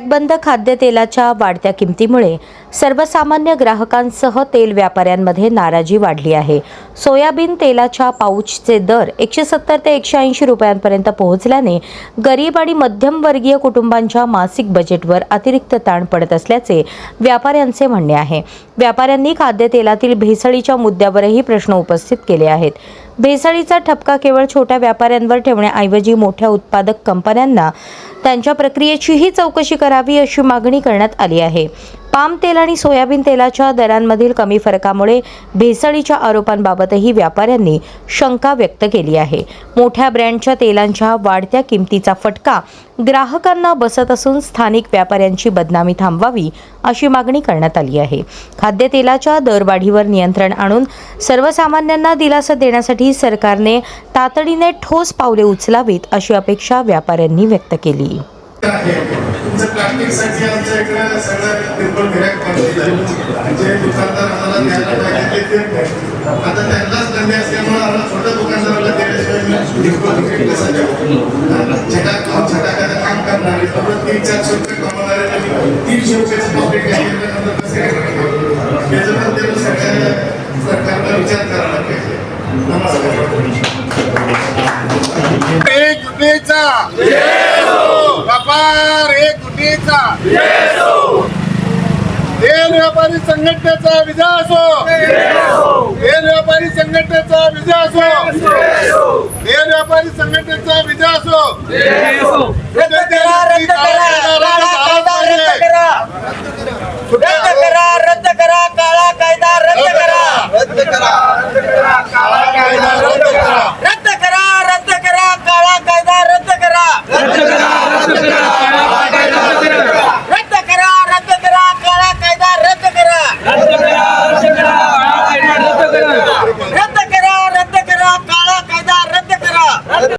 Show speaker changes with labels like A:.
A: पॅकबंद खाद्यतेलाच्या वाढत्या किमतीमुळे सर्वसामान्य ग्राहकांसह तेल व्यापाऱ्यांमध्ये नाराजी वाढली आहे। सोयाबीन तेलाच्या पाऊचचे दर 170 ते 180 रुपयांपर्यंत पोहोचल्याने गरीब आणि मध्यमवर्गीय कुटुंबांच्या मासिक बजेटवर अतिरिक्त ताण पडत असल्याचे व्यापाऱ्यांचे म्हणणे आहे। व्यापाऱ्यांनी खाद्यतेलातील भेसळीच्या मुद्द्यावरही प्रश्न उपस्थित केले आहेत। भेसळीचा ठपका केवळ छोट्या व्यापाऱ्यांवर ठेवण्याऐवजी मोठ्या उत्पादक कंपन्यांना त्यांच्या प्रक्रियेचीही चौकशी करावी अशी मागणी करण्यात आली आहे। पाम तेल आणि सोयाबीन तेलाच्या दरांमधील कमी फरकामुळे भेसळीच्या आरोपांबाबतही व्यापाऱ्यांनी शंका व्यक्त केली आहे। मोठ्या ब्रँडच्या तेलांच्या वाढत्या किमतीचा फटका ग्राहकांना बसत असून स्थानिक व्यापाऱ्यांची बदनामी थांबवावी अशी मागणी करण्यात आली आहे। खाद्यतेलाच्या दरवाढीवर नियंत्रण आणून सर्वसामान्यांना दिलासा देण्यासाठी सरकारने तातडीने ठोस पावले उचलावीत अशी अपेक्षा व्यापाऱ्यांनी व्यक्त केली।
B: तुमचं प्लास्टिकसाठी आमच्या इकडे सगळं किरकोळ गिऱ्हाईक पडले जे दुकानदार आम्हाला द्यायला पाहिजे ते देत नाही। आता त्यांनाच धंदे असल्यामुळे आम्हाला छोट्या दुकानदाराला दिल्याशिवाय किरकोळ गिऱ्हाईक कसं द्यावं। छटाकाचं काम करणारे परत 300-400 रुपये कमवणारे 300 रुपयाचं प्रॉफिट घेतल्यानंतर कसं काय त्याच्याबद्दल सरकारला विचार करायला पाहिजे।
C: व्यापार एक गुटीचा तेल व्यापारी संघटनेचा विजय असो, तेल व्यापारी संघटनेचा विजय असो, तेल व्यापारी संघटनेचा विजय असो।